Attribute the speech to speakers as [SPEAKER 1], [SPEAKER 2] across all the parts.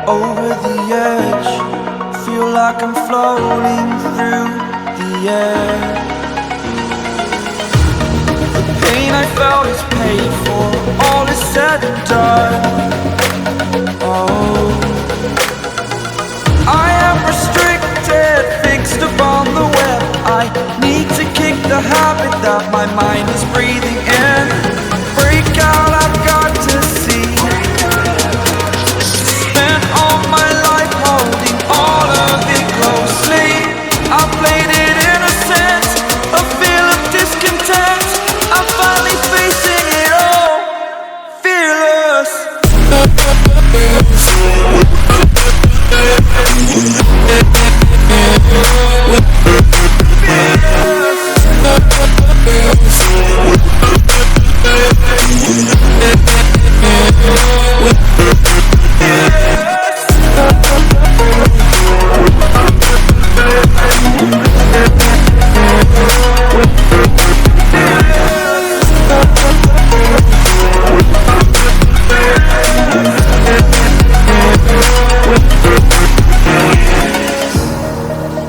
[SPEAKER 1] Over the edge, feel like I'm floating through the air. The pain I felt is paid for, all is said and done. Oh, I am restricted, fixed upon the web. I need to kick the habit that my mind is breathing in. Break out, I've got to see. Spent all my life holding all of it closely. I played it innocent, a feel of discontent. I'm finally facing it all, fearless.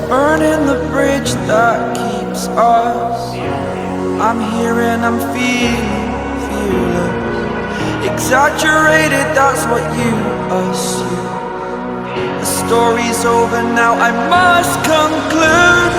[SPEAKER 1] Burning the bridge that keeps us. I'm here and I'm feeling fearless. Exaggerated, that's what you assume. The story's over now, I must conclude.